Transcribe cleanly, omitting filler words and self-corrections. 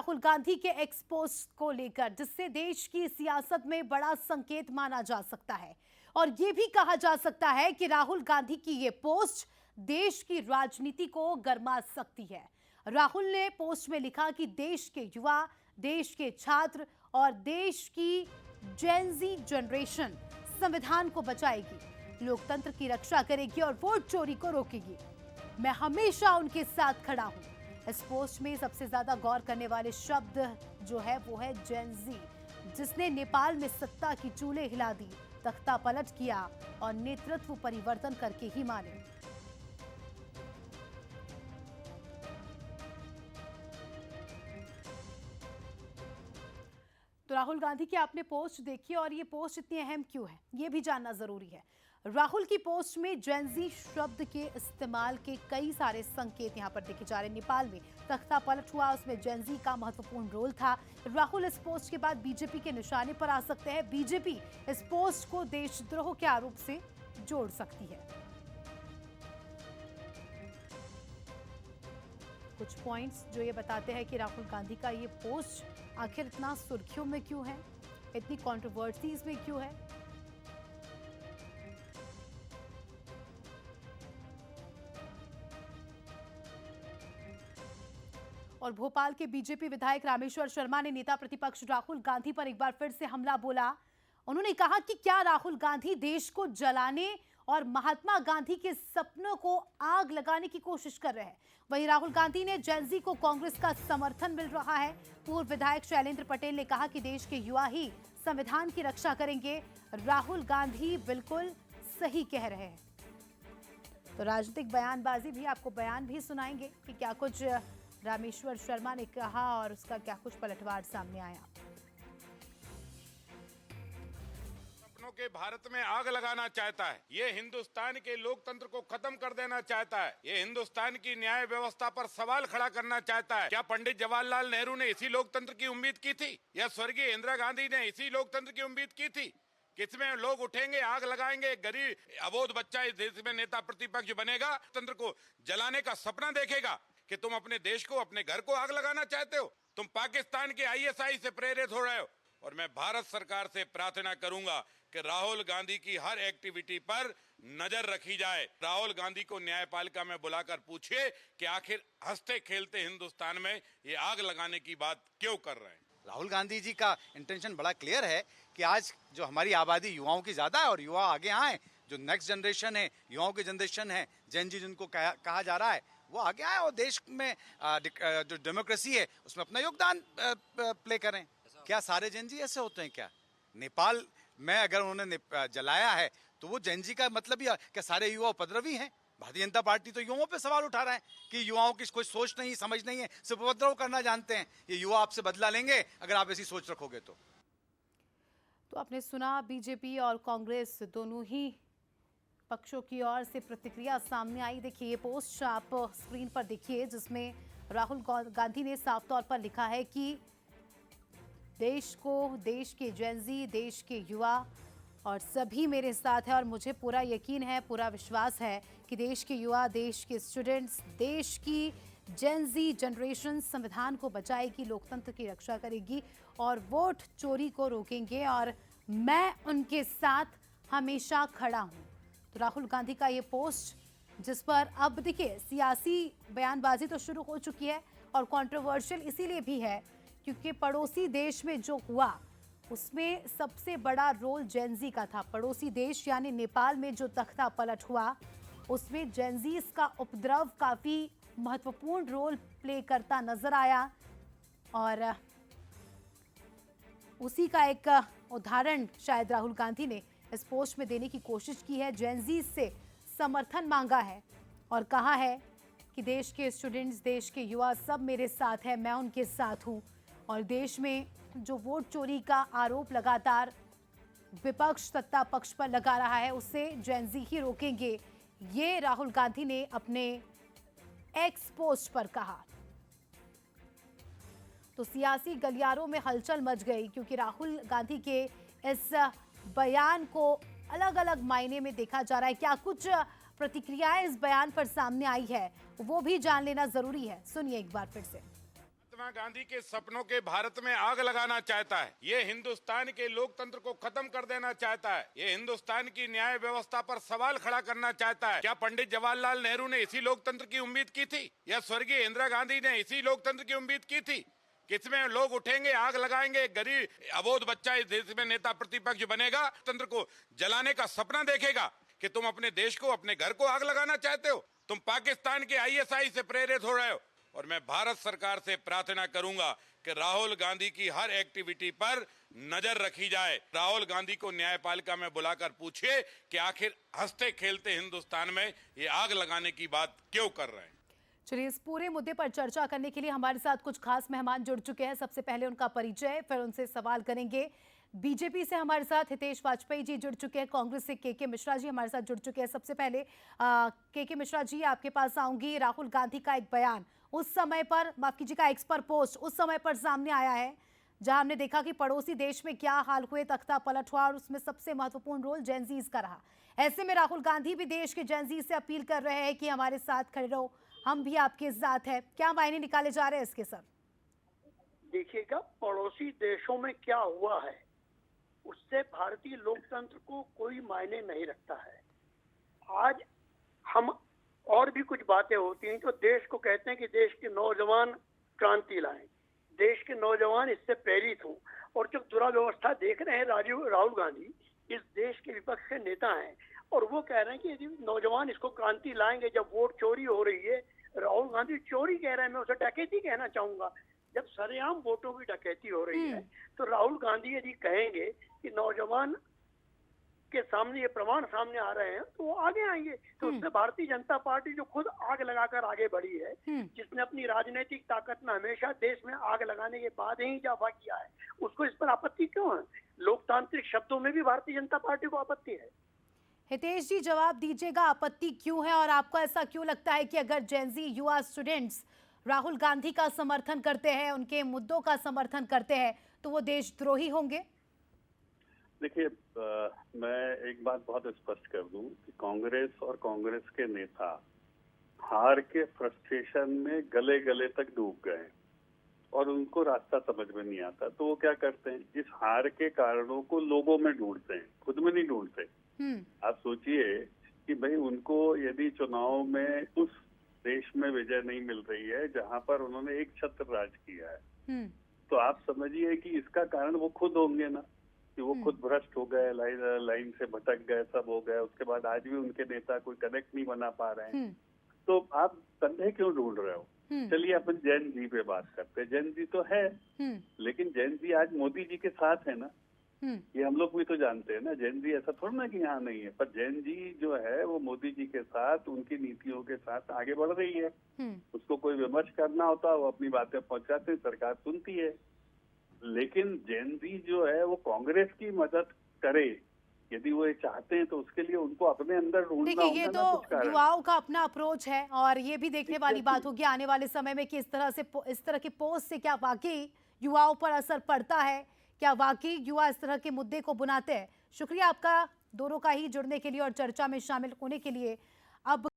राहुल गांधी के x post को लेकर, जिससे देश की सियासत में बड़ा संकेत माना जा सकता है और यह भी कहा जा सकता है कि राहुल गांधी की यह पोस्ट देश की राजनीति को गरमा सकती है। राहुल ने पोस्ट में लिखा कि देश के युवा, देश के छात्र और देश की जेन-ज़ी जनरेशन संविधान को बचाएगी, लोकतंत्र की रक्षा करेगी और वोट चोरी को रोकेगी। मैं हमेशा उनके साथ खड़ा हूं। इस पोस्ट में सबसे ज्यादा गौर करने वाले शब्द जो है वो है जेन-ज़ी, जिसने नेपाल में सत्ता की चूल्हे हिला दी, तख्ता पलट किया और नेतृत्व परिवर्तन करके ही माने। तो राहुल गांधी की आपने पोस्ट देखी और ये पोस्ट इतनी अहम क्यों है, ये भी जानना जरूरी है। राहुल की पोस्ट में जेन-ज़ी शब्द के इस्तेमाल के कई सारे संकेत यहां पर देखे जा रहे हैं। नेपाल में तख्ता पलट हुआ, उसमें जेन-ज़ी का महत्वपूर्ण रोल था। राहुल इस पोस्ट के बाद बीजेपी के निशाने पर आ सकते हैं। बीजेपी इस पोस्ट को देशद्रोह के आरोप से जोड़ सकती है। कुछ पॉइंट्स जो ये बताते हैं कि राहुल गांधी का ये पोस्ट आखिर इतना सुर्खियों में क्यों है, इतनी कंट्रोवर्सीज में क्यों है। और भोपाल के बीजेपी विधायक रामेश्वर शर्मा ने नेता प्रतिपक्ष राहुल गांधी पर एक बार फिर से हमला बोला। उन्होंने कहा कि क्या राहुल गांधी देश को जलाने और महात्मा गांधी के सपनों को आग लगाने की कोशिश कर रहे हैं। वहीं राहुल गांधी ने जेन-ज़ी को कांग्रेस का समर्थन मिल रहा है। पूर्व विधायक शैलेंद्र पटेल ने कहा कि देश के युवा ही संविधान की रक्षा करेंगे। राहुल गांधी बिल्कुल सही कह रहे हैं। तो राजनीतिक बयानबाजी भी, आपको बयान भी सुनाएंगे कि क्या कुछ रामेश्वर शर्मा ने कहा और उसका क्या कुछ पलटवार सामने आया। सपनों के भारत में आग लगाना चाहता है, ये हिंदुस्तान के लोकतंत्र को खत्म कर देना चाहता है, ये हिंदुस्तान की न्याय व्यवस्था पर सवाल खड़ा करना चाहता है। क्या पंडित जवाहरलाल नेहरू ने इसी लोकतंत्र की उम्मीद की थी, या स्वर्गीय इंदिरा गांधी ने इसी लोकतंत्र की उम्मीद की थी? किसमें लोग उठेंगे, आग लगाएंगे, गरीब अबोध बच्चा इस देश में नेता प्रतिपक्ष बनेगा, तंत्र को जलाने का सपना देखेगा? कि तुम अपने देश को, अपने घर को आग लगाना चाहते हो? तुम पाकिस्तान के आईएसआई से प्रेरित हो रहे हो। और मैं भारत सरकार से प्रार्थना करूंगा कि राहुल गांधी की हर एक्टिविटी पर नजर रखी जाए। राहुल गांधी को न्यायपालिका में बुलाकर पूछिए कि आखिर हंसते खेलते हिंदुस्तान में ये आग लगाने की बात क्यों कर रहे हैं। राहुल गांधी जी का इंटेंशन बड़ा क्लियर है कि आज जो हमारी आबादी युवाओं की ज्यादा है और युवा आगे आए, जो नेक्स्ट जनरेशन है, युवाओं की जनरेशन है, जेन-ज़ी जिनको कहा जा रहा है, वो आगे आए और देश में जो डेमोक्रेसी है उसमें अपना योगदान प्ले करें। क्या सारे जेन-ज़ी ऐसे होते हैं? क्या नेपाल में अगर उन्होंने जलाया है तो वो जेन-ज़ी का मतलब ही क्या सारे युवा उपद्रवी हैं? भारतीय जनता पार्टी तो युवाओं पे सवाल उठा रहा है कि युवाओं की कोई सोच नहीं, समझ नहीं है, सिर्फ उपद्रव करना जानते हैं। ये युवा आपसे बदला लेंगे अगर आप ऐसी सोच रखोगे तो आपने सुना, बीजेपी और कांग्रेस दोनों ही पक्षों की ओर से प्रतिक्रिया सामने आई। देखिए ये पोस्ट आप स्क्रीन पर देखिए, जिसमें राहुल गांधी ने साफ तौर पर लिखा है कि देश को, देश के जेन-ज़ी, देश के युवा और सभी मेरे साथ है और मुझे पूरा यकीन है, पूरा विश्वास है कि देश के युवा, देश के स्टूडेंट्स, देश की जेन-ज़ी जनरेशन संविधान को बचाएगी, लोकतंत्र की रक्षा करेगी और वोट चोरी को रोकेंगे और मैं उनके साथ हमेशा खड़ा हूं। तो राहुल गांधी का ये पोस्ट, जिस पर अब देखिए सियासी बयानबाजी तो शुरू हो चुकी है और कंट्रोवर्शियल इसीलिए भी है क्योंकि पड़ोसी देश में जो हुआ उसमें सबसे बड़ा रोल जेन-ज़ी का था। पड़ोसी देश यानी नेपाल में जो तख्ता पलट हुआ उसमें जेन-ज़ी का उपद्रव काफी महत्वपूर्ण रोल प्ले करता नजर आया और उसी का एक उदाहरण शायद राहुल गांधी ने इस पोस्ट में देने की कोशिश की है। जेन-ज़ी से समर्थन मांगा है और कहा है कि देश के स्टूडेंट्स, देश के युवा सब मेरे साथ है, मैं उनके साथ हूं और देश में जो वोट चोरी का आरोप लगातार विपक्ष सत्ता पक्ष पर लगा रहा है उससे जेन-ज़ी ही रोकेंगे, ये राहुल गांधी ने अपने एक्स पोस्ट पर कहा। तो सियासी गलियारों में हलचल मच गई क्योंकि राहुल गांधी के इस बयान को अलग अलग मायने में देखा जा रहा है। क्या कुछ प्रतिक्रियाएं इस बयान पर सामने आई है वो भी जान लेना जरूरी है। सुनिए एक बार फिर से। महात्मा गांधी के सपनों के भारत में आग लगाना चाहता है। ये हिंदुस्तान के लोकतंत्र को खत्म कर देना चाहता है। ये हिंदुस्तान की न्याय व्यवस्था पर सवाल खड़ा करना चाहता है। क्या पंडित जवाहरलाल नेहरू ने इसी लोकतंत्र की उम्मीद की थी, या स्वर्गीय इंदिरा गांधी ने इसी लोकतंत्र की उम्मीद की थी? किसमें लोग उठेंगे, आग लगाएंगे, गरीब अबोध बच्चा इस देश में नेता प्रतिपक्ष बनेगा, तंत्र को जलाने का सपना देखेगा? कि तुम अपने देश को, अपने घर को आग लगाना चाहते हो? तुम पाकिस्तान के आईएसआई से प्रेरित हो रहे हो। और मैं भारत सरकार से प्रार्थना करूंगा कि राहुल गांधी की हर एक्टिविटी पर नजर रखी जाए। राहुल गांधी को न्यायपालिका में बुलाकर पूछिए कि आखिर हंसते खेलते हिंदुस्तान में ये आग लगाने की बात क्यों कर रहे हैं। चलिए, इस पूरे मुद्दे पर चर्चा करने के लिए हमारे साथ कुछ खास मेहमान जुड़ चुके हैं। सबसे पहले उनका परिचय, फिर उनसे सवाल करेंगे। बीजेपी से हमारे साथ हितेश वाजपेयी जी जुड़ चुके हैं, कांग्रेस से के मिश्रा जी हमारे साथ जुड़ चुके हैं। सबसे पहले के मिश्रा जी, आपके पास आऊंगी। राहुल गांधी का एक बयान उस समय पर, माफ कीजिएगा, एक्स पर पोस्ट उस समय पर सामने आया है जहां हमने देखा कि पड़ोसी देश में क्या हाल हुए, तख्ता पलट हुआ, और उसमें सबसे महत्वपूर्ण रोल जेनजीज का रहा। ऐसे में राहुल गांधी भी देश के जेनजी से अपील कर रहे हैं कि हमारे साथ खड़े रहो, हम भी आपके साथ है। क्या मायने निकाले जा रहे हैं इसके सर? देखिएगा, पड़ोसी देशों में क्या हुआ है उससे भारतीय लोकतंत्र को कोई मायने नहीं रखता है। आज हम और भी कुछ बातें होती हैं जो देश को कहते हैं कि देश के नौजवान क्रांति लाएं, देश के नौजवान इससे प्रेरित हों, और जो दुराव्यवस्था देख रहे हैं राहुल गांधी इस देश के विपक्ष के नेता हैं, और वो कह रहे हैं कि यदि नौजवान इसको क्रांति लाएंगे। जब वोट चोरी हो रही है, राहुल गांधी चोरी कह रहे हैं, मैं उसे डकैती कहना चाहूंगा। जब सरेआम वोटों की डकैती हो रही है, तो राहुल गांधी यदि कहेंगे कि नौजवान के सामने ये प्रमाण सामने आ रहे हैं तो वो आगे आएंगे। तो उससे भारतीय जनता पार्टी जो खुद आग लगाकर आगे बढ़ी है, जिसने अपनी राजनीतिक ताकत में हमेशा देश में आग लगाने के बाद ही इजाफा किया है, उसको इस पर आपत्ति क्यों है? लोकतांत्रिक शब्दों में भी भारतीय जनता पार्टी को आपत्ति है। हितेश जी, जवाब दीजिएगा, आपत्ति क्यों है और आपको ऐसा क्यों लगता है कि अगर जेनजी युवा स्टूडेंट्स राहुल गांधी का समर्थन करते हैं, उनके मुद्दों का समर्थन करते हैं, तो वो देशद्रोही होंगे? देखिए, मैं एक बात बहुत स्पष्ट कर दूं कि कांग्रेस और कांग्रेस के नेता हार के फ्रस्ट्रेशन में गले गले तक डूब गए और उनको रास्ता समझ में नहीं आता। तो वो क्या करते हैं, इस हार के कारणों को लोगों में ढूंढते हैं, खुद में नहीं ढूंढते। आप सोचिए कि भाई उनको यदि चुनाव में उस देश में विजय नहीं मिल रही है जहां पर उन्होंने एक छत्र राज किया है, तो आप समझिए कि इसका कारण वो खुद होंगे ना, कि वो खुद भ्रष्ट हो गए, लाइन से भटक गए, सब हो गए। उसके बाद आज भी उनके नेता कोई कनेक्ट नहीं बना पा रहे हैं। तो आप संदेह क्यों ढूंढ रहे हो? चलिए अपन जैन जी पे बात करते हैं। जैन जी तो है, लेकिन जैन जी आज मोदी जी के साथ है ना, ये हम लोग भी तो जानते हैं ना। जैन जी ऐसा थोड़ा ना कि यहाँ नहीं है, पर जैन जी जो है वो मोदी जी के साथ, उनकी नीतियों के साथ आगे बढ़ रही है। उसको कोई विमर्श करना होता है वो अपनी बातें पहुंचाते, सरकार सुनती है। लेकिन जैन जी जो है वो कांग्रेस की मदद करे, यदि वो ये चाहते हैं, तो उसके लिए उनको अपने अंदर ढूंढना होगा। देखिए, ये तो युवाओं का अपना अप्रोच है, और ये भी देखने वाली बात होगी आने वाले समय में कि इस तरह के पोस्ट से क्या वाकई युवाओं पर असर पड़ता है, क्या वाकई युवा इस तरह के मुद्दे को बुनाते हैं। शुक्रिया आपका दोनों का ही जुड़ने के लिए और चर्चा में शामिल होने के लिए। अब